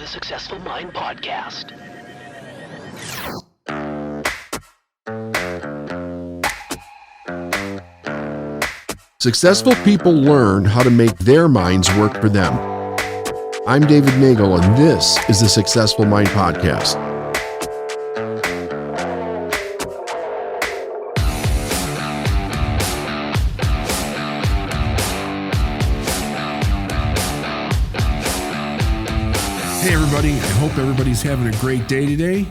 the Successful Mind Podcast. Successful people learn how to make their minds work for them. I'm David Nagel, and this is the Successful Mind Podcast. Hey everybody, I hope everybody's having a great day today.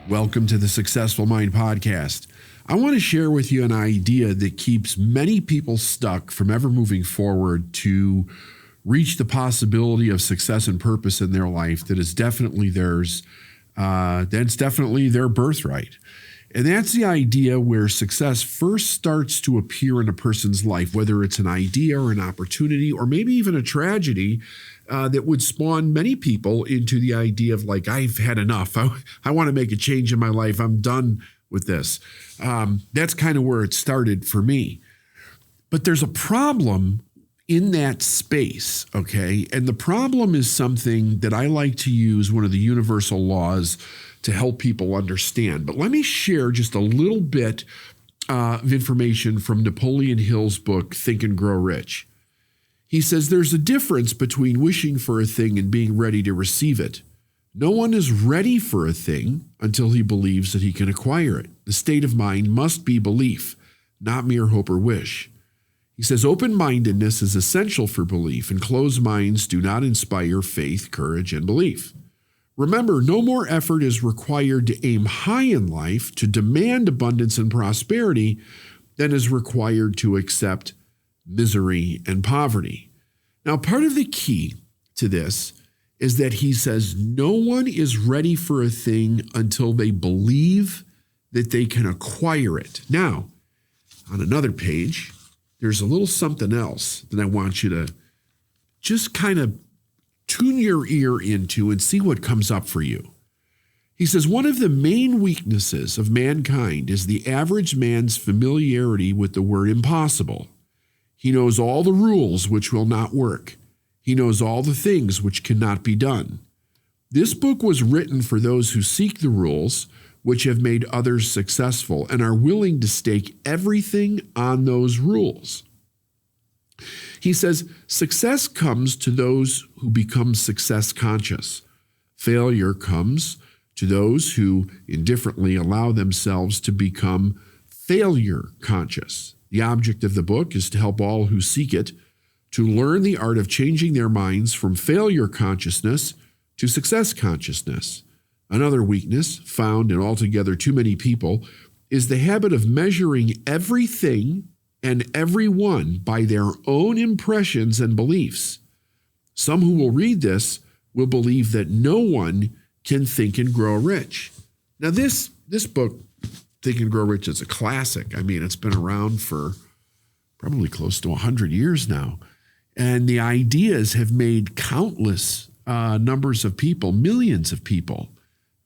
Welcome to the Successful Mind Podcast. I want to share with you an idea that keeps many people stuck from ever moving forward to reach the possibility of success and purpose in their life that is definitely theirs. That's definitely their birthright. And that's the idea where success first starts to appear in a person's life, whether it's an idea or an opportunity or maybe even a tragedy that would spawn many people into the idea of like, I've had enough. I want to make a change in my life. I'm done with this. That's kind of where it started for me. But there's a problem in that space, okay? And the problem is something that I like to use, one of the universal laws, to help people understand. But let me share just a little bit of information from Napoleon Hill's book, Think and Grow Rich. He says there's a difference between wishing for a thing and being ready to receive it. No one is ready for a thing until he believes that he can acquire it. The state of mind must be belief, not mere hope or wish. He says open-mindedness is essential for belief, and closed minds do not inspire faith, courage, and belief. Remember, no more effort is required to aim high in life, to demand abundance and prosperity, than is required to accept misery and poverty. Now, part of the key to this is that he says no one is ready for a thing until they believe that they can acquire it. Now, on another page, there's a little something else that I want you to just kind of tune your ear into and see what comes up for you. He says, one of the main weaknesses of mankind is the average man's familiarity with the word impossible. He knows all the rules which will not work. He knows all the things which cannot be done. This book was written for those who seek the rules which have made others successful and are willing to stake everything on those rules. He says, success comes to those who become success conscious. Failure comes to those who indifferently allow themselves to become failure conscious. The object of the book is to help all who seek it to learn the art of changing their minds from failure consciousness to success consciousness. Another weakness found in altogether too many people is the habit of measuring everything and everyone by their own impressions and beliefs. Some who will read this will believe that no one can think and grow rich. Now this book, Think and Grow Rich, is a classic. I mean, it's been around for probably close to 100 years now. And the ideas have made countless numbers of people, millions of people,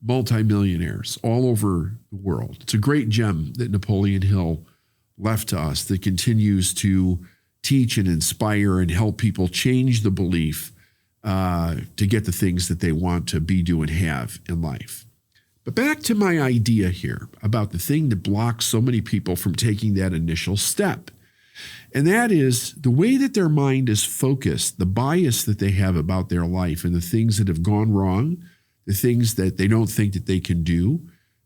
multimillionaires all over the world. It's a great gem that Napoleon Hill left to us that continues to teach and inspire and help people change the belief to get the things that they want to be, do, and have in life. But back to my idea here about the thing that blocks so many people from taking that initial step. And that is the way that their mind is focused, the bias that they have about their life and the things that have gone wrong, the things that they don't think that they can do,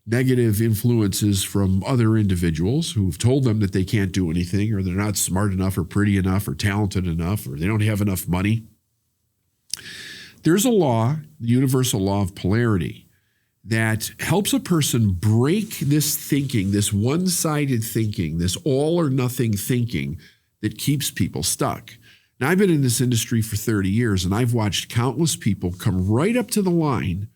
negative influences from other individuals who've told them that they can't do anything, or they're not smart enough or pretty enough or talented enough, or they don't have enough money. There's a law, the universal law of polarity, that helps a person break this thinking, this one-sided thinking, this all or nothing thinking that keeps people stuck. Now, I've been in this industry for 30 years, and I've watched countless people come right up to the line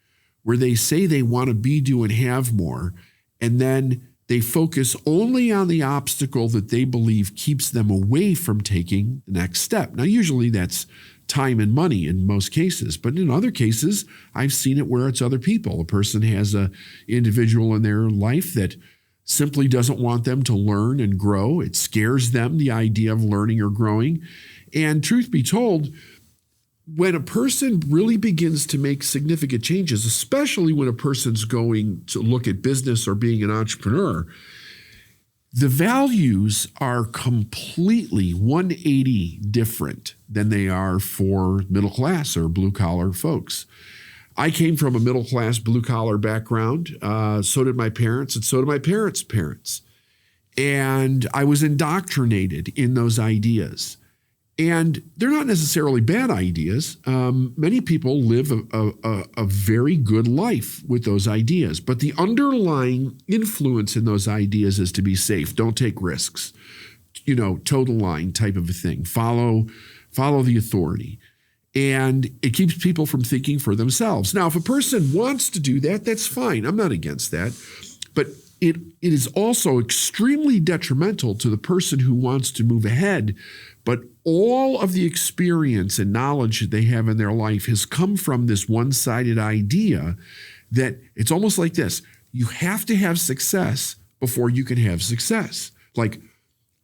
where they say they want to be, do, and have more, and then they focus only on the obstacle that they believe keeps them away from taking the next step. Now, usually that's time and money in most cases, but in other cases, I've seen it where it's other people. A person has an individual in their life that simply doesn't want them to learn and grow. It scares them, the idea of learning or growing. And truth be told, when a person really begins to make significant changes, especially when a person's going to look at business or being an entrepreneur, the values are completely 180 different than they are for middle class or blue collar folks. I came from a middle class blue collar background. So did my parents, and so did my parents' parents. And I was indoctrinated in those ideas. And they're not necessarily bad ideas. Many people live a very good life with those ideas. But the underlying influence in those ideas is to be safe. Don't take risks. Total line type of a thing. Follow the authority. And it keeps people from thinking for themselves. Now, if a person wants to do that, that's fine. I'm not against that. But it is also extremely detrimental to the person who wants to move ahead. But all of the experience and knowledge that they have in their life has come from this one-sided idea that it's almost like this. You have to have success before you can have success. Like,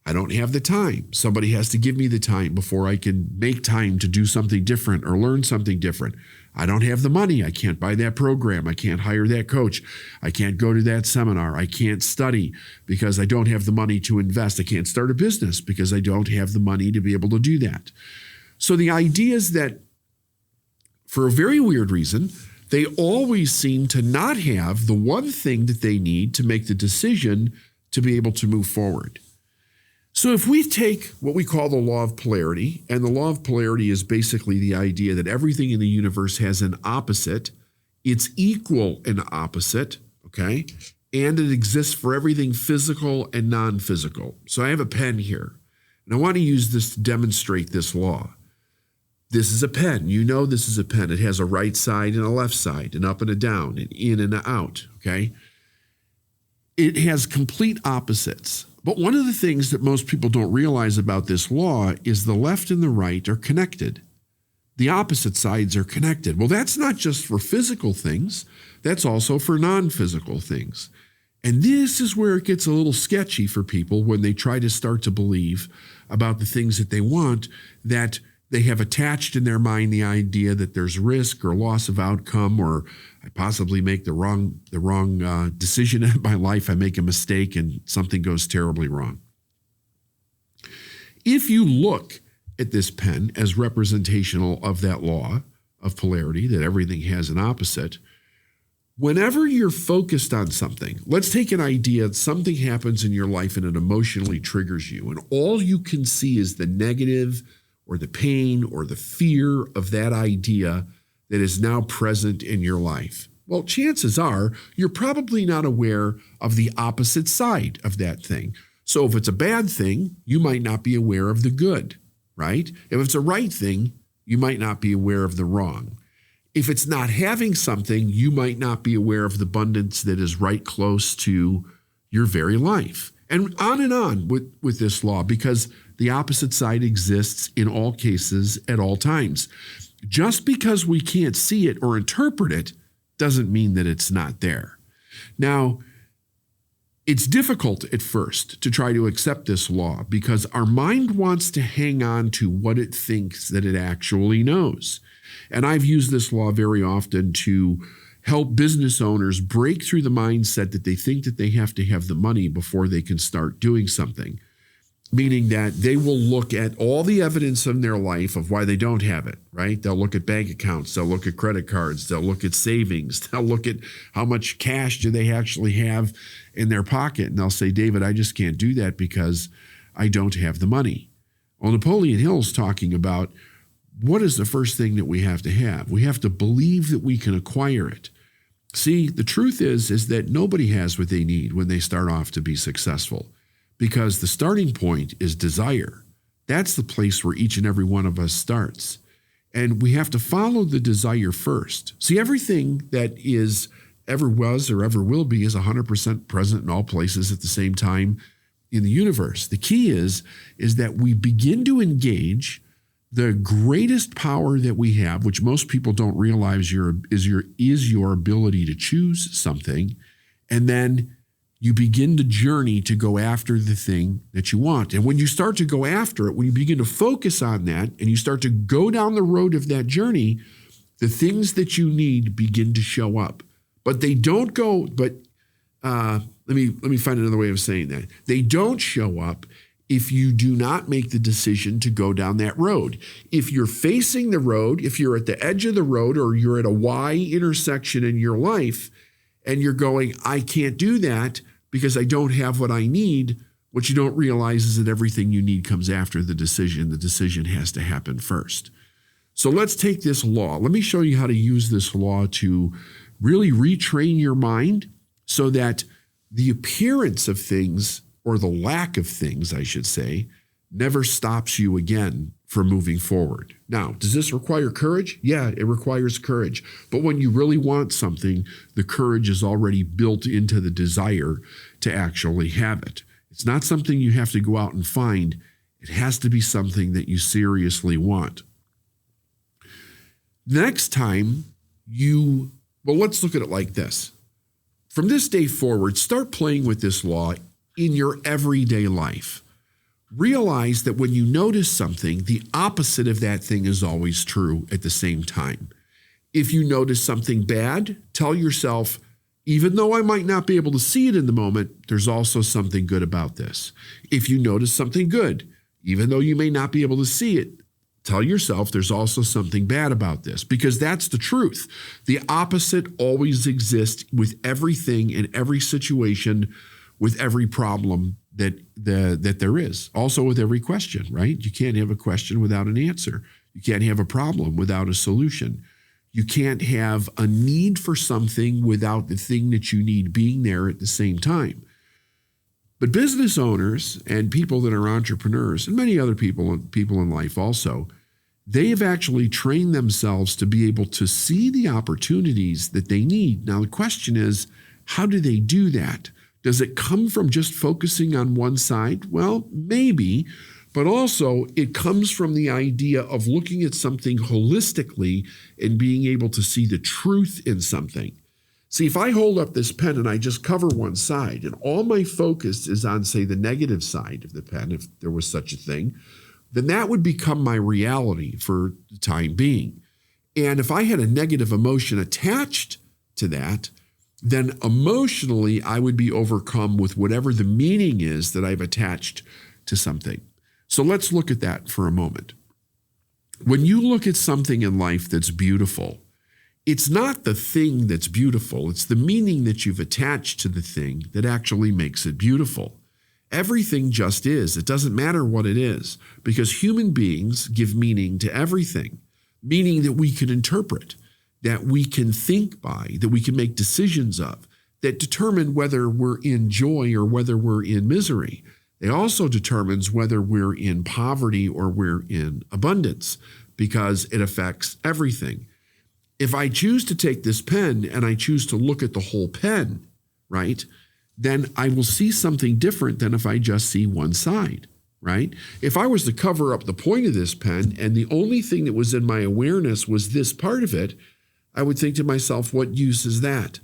I don't have the time. Somebody has to give me the time before I can make time to do something different or learn something different. I don't have the money. I can't buy that program. I can't hire that coach. I can't go to that seminar. I can't study because I don't have the money to invest. I can't start a business because I don't have the money to be able to do that. So the idea is that for a very weird reason, they always seem to not have the one thing that they need to make the decision to be able to move forward. So if we take what we call the law of polarity, and the law of polarity is basically the idea that everything in the universe has an opposite, it's equal and opposite, okay? And it exists for everything physical and non-physical. So I have a pen here, and I want to use this to demonstrate this law. This is a pen. This is a pen. It has a right side and a left side, an up and a down, an in and an out, okay? It has complete opposites. But one of the things that most people don't realize about this law is the left and the right are connected. The opposite sides are connected. Well, that's not just for physical things. That's also for non-physical things. And this is where it gets a little sketchy for people when they try to start to believe about the things that they want, that they have attached in their mind the idea that there's risk or loss of outcome, or I possibly make the wrong decision in my life. I make a mistake and something goes terribly wrong. If you look at this pen as representational of that law of polarity, that everything has an opposite, whenever you're focused on something, let's take an idea, something happens in your life and it emotionally triggers you, and all you can see is the negative or the pain or the fear of that idea that is now present in your life. Well, chances are you're probably not aware of the opposite side of that thing. So if it's a bad thing, you might not be aware of the good, right? If it's a right thing, you might not be aware of the wrong. If it's not having something, you might not be aware of the abundance that is right close to your very life. And on with this law, because the opposite side exists in all cases at all times. Just because we can't see it or interpret it doesn't mean that it's not there. Now, it's difficult at first to try to accept this law because our mind wants to hang on to what it thinks that it actually knows. And I've used this law very often to help business owners break through the mindset that they think that they have to have the money before they can start doing something. Meaning that they will look at all the evidence in their life of why they don't have it, right? They'll look at bank accounts, they'll look at credit cards, they'll look at savings, they'll look at how much cash do they actually have in their pocket. And they'll say, David, I just can't do that because I don't have the money. Well, Napoleon Hill is talking about what is the first thing that we have to have? We have to believe that we can acquire it. See, the truth is that nobody has what they need when they start off to be successful. Because the starting point is desire. That's the place where each and every one of us starts. And we have to follow the desire first. See, everything that is, ever was, or ever will be is 100% present in all places at the same time in the universe. The key is that we begin to engage the greatest power that we have, which most people don't realize is your ability to choose something, and then you begin the journey to go after the thing that you want. And when you start to go after it, when you begin to focus on that and you start to go down the road of that journey, the things that you need begin to show up. But they don't go, let me find another way of saying that. They don't show up if you do not make the decision to go down that road. If you're facing the road, if you're at the edge of the road, or you're at a Y intersection in your life and you're going, I can't do that because I don't have what I need, what you don't realize is that everything you need comes after the decision. The decision has to happen first. So let's take this law. Let me show you how to use this law to really retrain your mind so that the appearance of things, or the lack of things, I should say, never stops you again from moving forward. Now, does this require courage? Yeah, it requires courage. But when you really want something, the courage is already built into the desire to actually have it. It's not something you have to go out and find. It has to be something that you seriously want. Next time let's look at it like this. From this day forward, start playing with this law in your everyday life. Realize that when you notice something, the opposite of that thing is always true at the same time. If you notice something bad, tell yourself, even though I might not be able to see it in the moment, there's also something good about this. If you notice something good, even though you may not be able to see it, tell yourself there's also something bad about this, because that's the truth. The opposite always exists with everything in every situation, with every problem that there is. Also with every question, right? You can't have a question without an answer. You can't have a problem without a solution. You can't have a need for something without the thing that you need being there at the same time. But business owners and people that are entrepreneurs, and many other people in life also, they have actually trained themselves to be able to see the opportunities that they need. Now, the question is, how do they do that? Does it come from just focusing on one side? Well, maybe, but also it comes from the idea of looking at something holistically and being able to see the truth in something. See, if I hold up this pen and I just cover one side and all my focus is on, say, the negative side of the pen, if there was such a thing, then that would become my reality for the time being. And if I had a negative emotion attached to that, then emotionally I would be overcome with whatever the meaning is that I've attached to something. So let's look at that for a moment. When you look at something in life that's beautiful, it's not the thing that's beautiful, it's the meaning that you've attached to the thing that actually makes it beautiful. Everything just is. It doesn't matter what it is, because human beings give meaning to everything, meaning that we can interpret, that we can think by, that we can make decisions of, that determine whether we're in joy or whether we're in misery. It also determines whether we're in poverty or we're in abundance, because it affects everything. If I choose to take this pen and I choose to look at the whole pen, right, then I will see something different than if I just see one side, right? If I was to cover up the point of this pen and the only thing that was in my awareness was this part of it, I would think to myself, what use is that?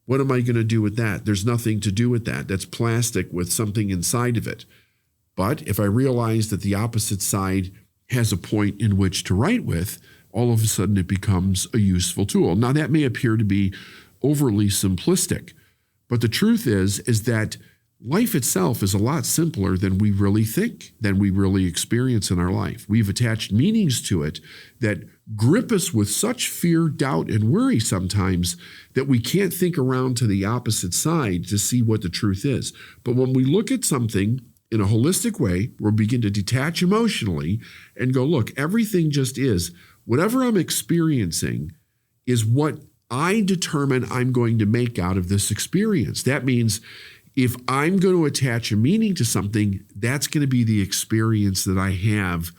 What am I going to do with that? There's nothing to do with that. That's plastic with something inside of it. But if I realize that the opposite side has a point in which to write with, all of a sudden it becomes a useful tool. Now, that may appear to be overly simplistic, but the truth is that life itself is a lot simpler than we really think, than we really experience in our life. We've attached meanings to it that grip us with such fear, doubt, and worry sometimes that we can't think around to the opposite side to see what the truth is. But when we look at something in a holistic way, we'll begin to detach emotionally and go, look, everything just is. Whatever I'm experiencing is what I determine I'm going to make out of this experience. That means if I'm going to attach a meaning to something, that's going to be the experience that I have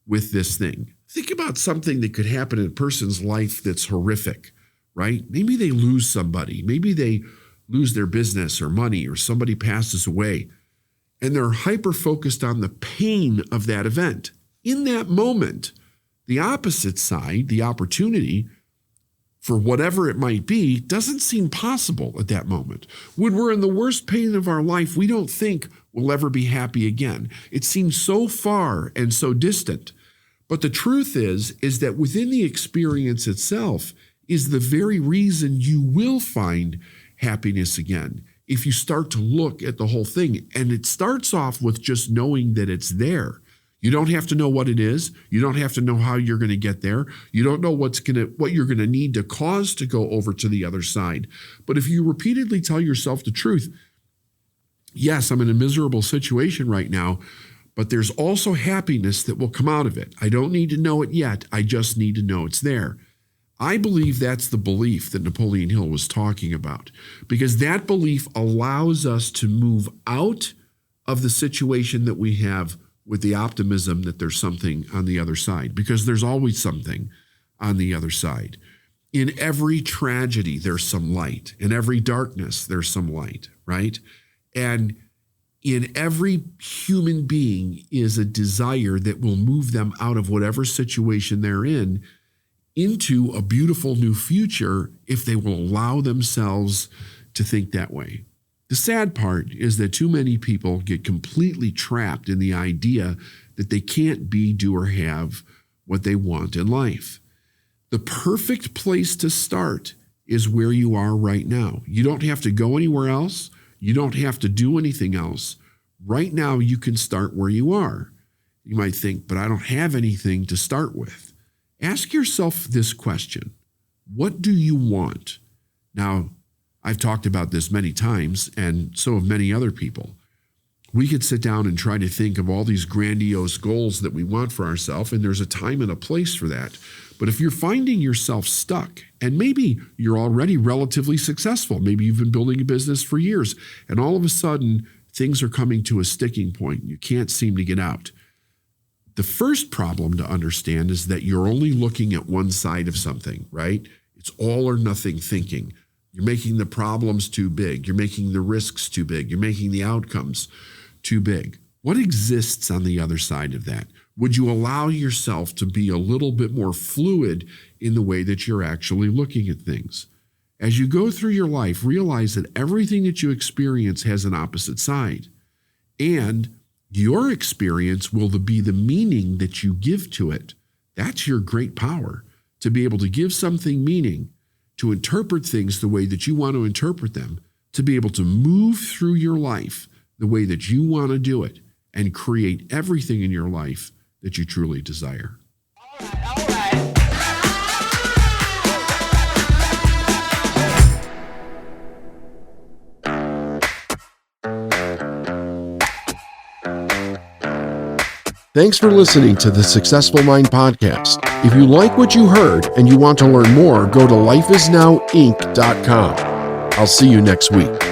with this thing. Think about something that could happen in a person's life that's horrific, right? Maybe they lose somebody. Maybe they lose their business or money, or somebody passes away, and they're hyper-focused on the pain of that event. In that moment, the opposite side, the opportunity, for whatever it might be doesn't seem possible at that moment. When we're in the worst pain of our life, we don't think we'll ever be happy again. It seems so far and so distant. But the truth is that within the experience itself is the very reason you will find happiness again if you start to look at the whole thing. And it starts off with just knowing that it's there. You don't have to know what it is. You don't have to know how you're going to get there. You don't know what you're going to need to cause to go over to the other side. But if you repeatedly tell yourself the truth, yes, I'm in a miserable situation right now, but there's also happiness that will come out of it. I don't need to know it yet. I just need to know it's there. I believe that's the belief that Napoleon Hill was talking about, because that belief allows us to move out of the situation that we have with the optimism that there's something on the other side, because there's always something on the other side. In every tragedy, there's some light. In every darkness, there's some light, right? And in every human being is a desire that will move them out of whatever situation they're in into a beautiful new future if they will allow themselves to think that way. The sad part is that too many people get completely trapped in the idea that they can't be, do, or have what they want in life. The perfect place to start is where you are right now. You don't have to go anywhere else. You don't have to do anything else. Right now, you can start where you are. You might think, but I don't have anything to start with. Ask yourself this question: what do you want? Now, I've talked about this many times, and so have many other people. We could sit down and try to think of all these grandiose goals that we want for ourselves, and there's a time and a place for that. But if you're finding yourself stuck, and maybe you're already relatively successful, maybe you've been building a business for years, and all of a sudden things are coming to a sticking point, you can't seem to get out. The first problem to understand is that you're only looking at one side of something, right? It's all or nothing thinking. You're making the problems too big. You're making the risks too big. You're making the outcomes too big. What exists on the other side of that? Would you allow yourself to be a little bit more fluid in the way that you're actually looking at things? As you go through your life, realize that everything that you experience has an opposite side. And your experience will be the meaning that you give to it. That's your great power, to be able to give something meaning, to interpret things the way that you want to interpret them, to be able to move through your life the way that you want to do it, and create everything in your life that you truly desire. All right. Thanks for listening to the Successful Mind Podcast. If you like what you heard and you want to learn more, go to lifeisnowinc.com. I'll see you next week.